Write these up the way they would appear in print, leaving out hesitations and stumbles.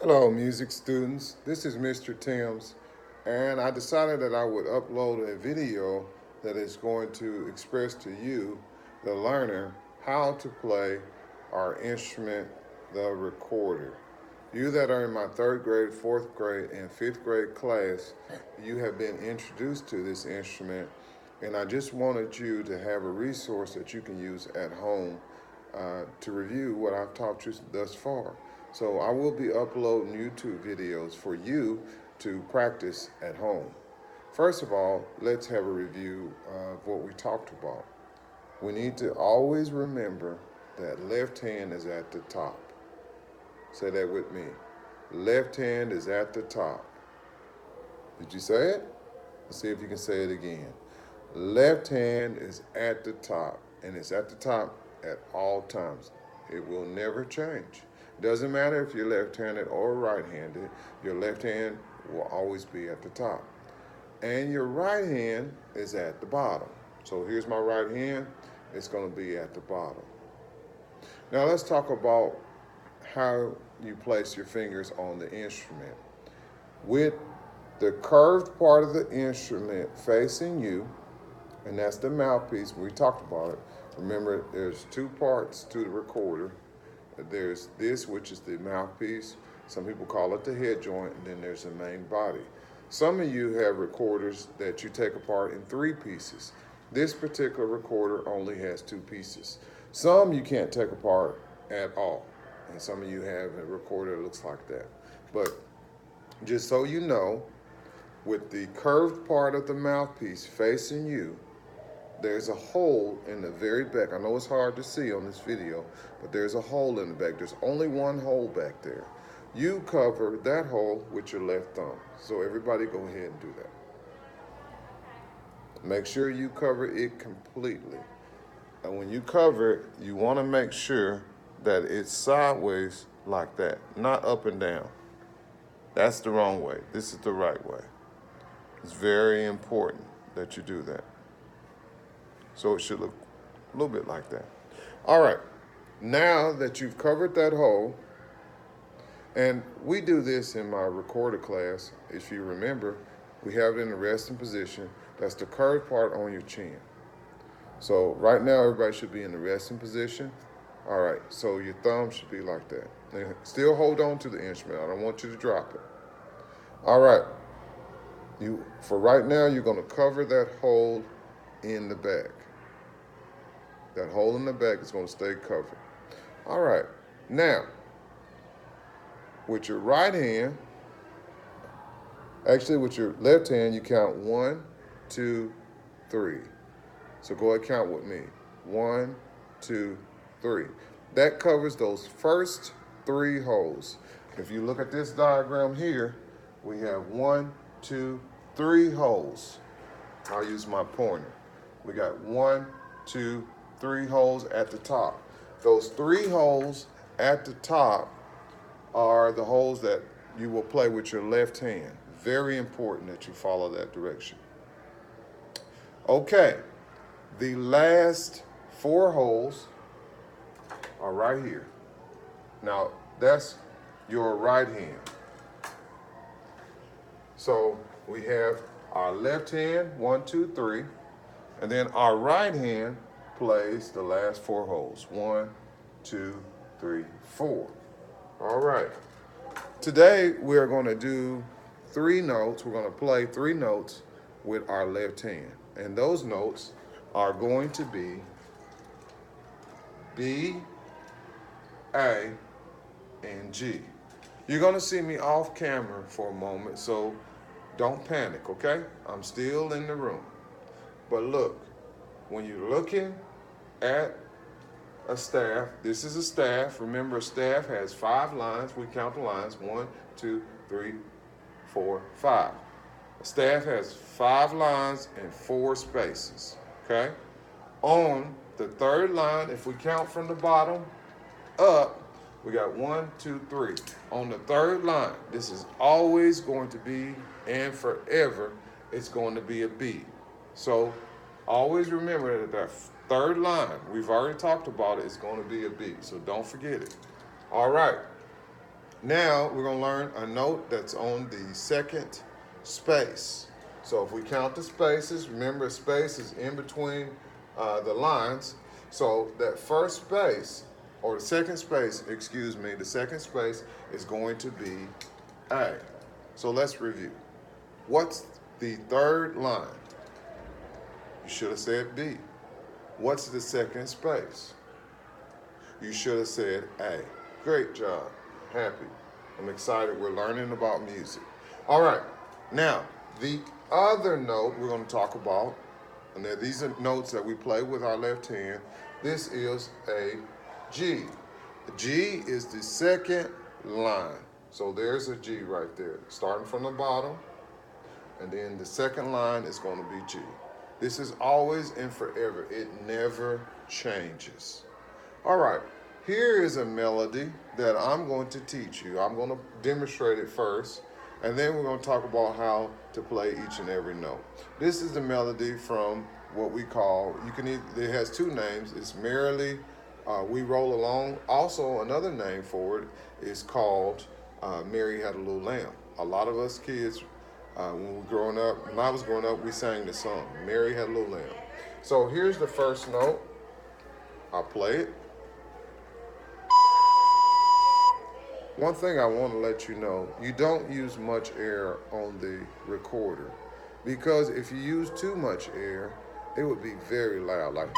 Hello, music students. This is Mr. Thames, and I decided that I would upload a video that is going to express to you, the learner, how to play our instrument, the recorder. You that are in my third grade, fourth grade, and fifth grade class, you have been introduced to this instrument, and I just wanted you to have a resource that you can use at home to review what I've taught you thus far. So I will be uploading YouTube videos for you to practice at home. First of all, let's have a review of what we talked about. We need to always remember that left hand is at the top. Say that with me. Left hand is at the top. Did you say it? Let's see if you can say it again. Left hand is at the top, and it's at the top at all times. It will never change. Doesn't matter if you're left-handed or right-handed, your left hand will always be at the top. And your right hand is at the bottom. So here's my right hand, it's going to be at the bottom. Now let's talk about how you place your fingers on the instrument. With the curved part of the instrument facing you, and that's the mouthpiece, we talked about it. Remember, there's two parts to the recorder. There's this, which is the mouthpiece. Some people call it the head joint, and then there's the main body. Some of you have recorders that you take apart in three pieces. This particular recorder only has two pieces. Some you can't take apart at all, and some of you have a recorder that looks like that. But just so you know, with the curved part of the mouthpiece facing you, there's a hole in the very back. I know it's hard to see on this video, but there's a hole in the back. There's only one hole back there. You cover that hole with your left thumb. So everybody go ahead and do that. Make sure you cover it completely. And when you cover it, you want to make sure that it's sideways like that, not up and down. That's the wrong way. This is the right way. It's very important that you do that. So it should look a little bit like that. All right, now that you've covered that hole, and we do this in my recorder class, if you remember, we have it in the resting position. That's the curved part on your chin. So right now, everybody should be in the resting position. All right, so your thumb should be like that. And still hold on to the instrument. I don't want you to drop it. All right, for right now, you're gonna cover that hole in the back. That hole in the back is going to stay covered. All right. Now, with your right hand, actually with your left hand, you count 1, 2, 3. So go ahead and count with me. 1, 2, 3. That covers those first 3 holes. If you look at this diagram here, we have 1, 2, 3 holes. I'll use my pointer. We got 1, 2, 3 holes at the top. Those 3 holes at the top are the holes that you will play with your left hand. Very important that you follow that direction. Okay, the last 4 holes are right here. Now, that's your right hand. So we have our left hand, 1, 2, 3, and then our right hand plays the last 4 holes. 1, 2, 3, 4. All right. Today we're going to do 3 notes. We're going to play 3 notes with our left hand. And those notes are going to be B, A, and G. You're going to see me off camera for a moment, so don't panic, okay? I'm still in the room. But look, when you're looking at a staff, this is a staff. Remember, a staff has 5 lines. We count the lines. 1, 2, 3, 4, 5. A staff has 5 lines and 4 spaces, okay? On the 3rd line, if we count from the bottom up, we got 1, 2, 3. On the 3rd line, this is always going to be, and forever, it's going to be a B. So always remember that 3rd line, we've already talked about it, it's going to be a B. So don't forget it. All right. Now we're going to learn a note that's on the second space. So if we count the spaces, remember space is in between the lines. So that first space, or the second space, excuse me, the second space is going to be A. So let's review. What's the third line? You should have said B. What's the second space? You should have said A. Great job. Happy. I'm excited. We're learning about music. All right. Now, the other note we're going to talk about, and these are notes that we play with our left hand. This is a G. G is the second line. So there's a G right there, starting from the bottom, and then the second line is going to be G. This is always and forever. It never changes. All right, here is a melody that I'm going to teach you. I'm going to demonstrate it first, and then we're going to talk about how to play each and every note. This is the melody from what we call, it has two names. It's Merrily We Roll Along. Also, another name for it is called Mary Had a Little Lamb. A lot of us kids, when I was growing up, we sang the song, Mary Had a Little Lamb. So here's the first note. I'll play it. One thing I want to let you know, you don't use much air on the recorder, because if you use too much air, it would be very loud, like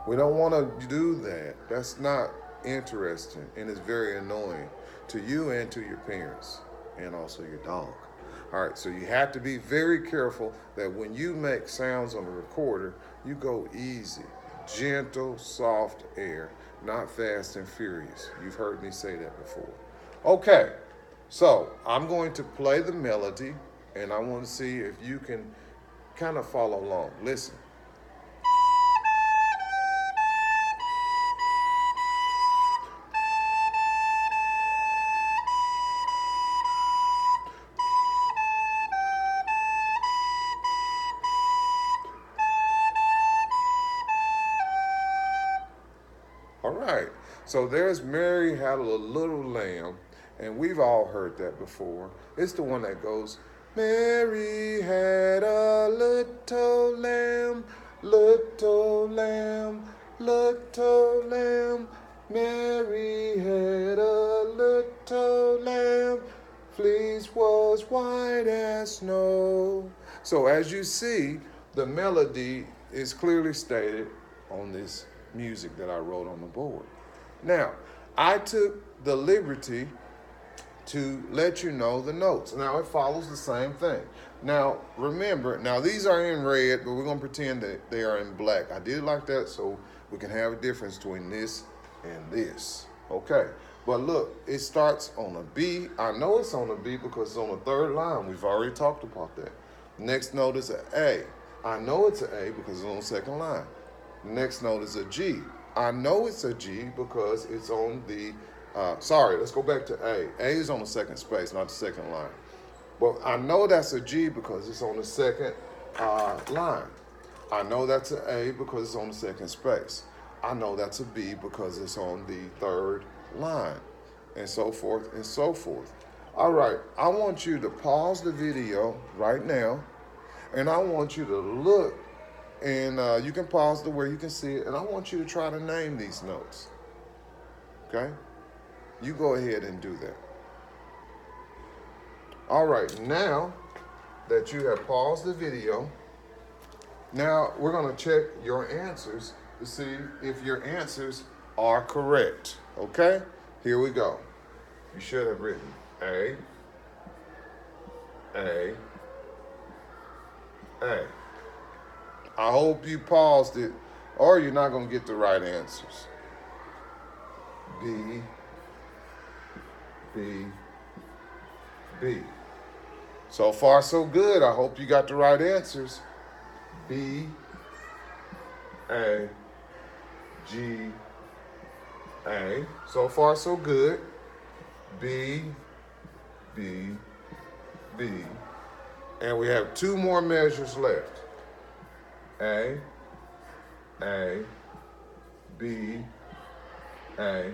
we don't want to do that. That's not interesting, and it's very annoying to you and to your parents, and also your dog. All right, so you have to be very careful that when you make sounds on the recorder, you go easy, gentle, soft air, not fast and furious. You've heard me say that before. Okay, so I'm going to play the melody, and I want to see if you can kind of follow along. Listen. All right, so there's Mary Had a Little Lamb, and we've all heard that before. It's the one that goes, Mary had a little lamb, little lamb, little lamb. Mary had a little lamb, fleece was white as snow. So as you see, the melody is clearly stated on this music that I wrote on the board. Now, I took the liberty to let you know the notes. Now, it follows the same thing. Now, remember, these are in red, but we're going to pretend that they are in black. I did it like that so we can have a difference between this and this. Okay, but look, it starts on a B. I know it's on a B because it's on the third line. We've already talked about that. Next note is an A. I know it's an A because it's on the second line. Next note is a G. I know it's a G because it's on the, let's go back to A. A is on the second space, not the second line. But I know that's a G because it's on the second line. I know that's an A because it's on the second space. I know that's a B because it's on the third line, and so forth and so forth. All right, I want you to pause the video right now, and I want you to look. And you can pause to where you can see it. And I want you to try to name these notes. Okay? You go ahead and do that. All right. Now that you have paused the video, now we're going to check your answers to see if your answers are correct. Okay? Here we go. You should have written A, A, A. I hope you paused it, or you're not going to get the right answers. B, B, B. So far, so good. I hope you got the right answers. B, A, G, A. So far, so good. B, B, B. And we have two more measures left. A, B, A,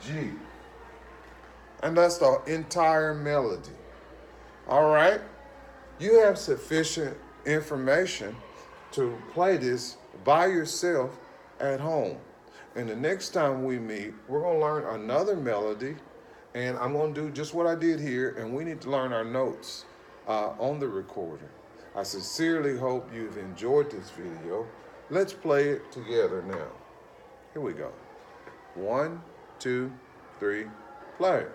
G. And that's the entire melody. All right? You have sufficient information to play this by yourself at home. And the next time we meet, we're going to learn another melody. And I'm going to do just what I did here. And we need to learn our notes on the recorder. I sincerely hope you've enjoyed this video. Let's play it together now. Here we go. 1, 2, 3, play.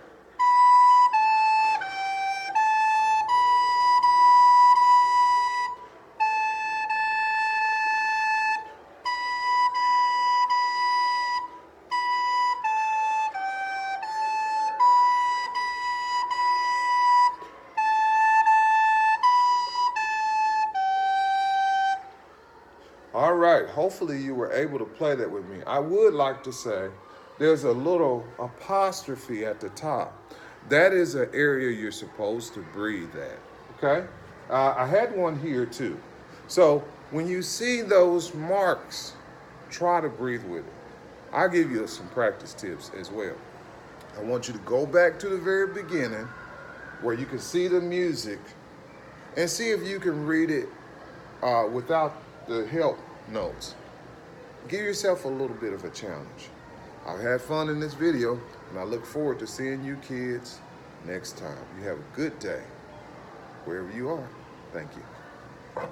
All right, hopefully you were able to play that with me. I would like to say there's a little apostrophe at the top. That is an area you're supposed to breathe at, okay? I had one here too. So when you see those marks, try to breathe with it. I'll give you some practice tips as well. I want you to go back to the very beginning where you can see the music and see if you can read it without the help notes. Give yourself a little bit of a challenge. I've had fun in this video, and I look forward to seeing you kids next time. You have a good day, wherever you are. Thank you.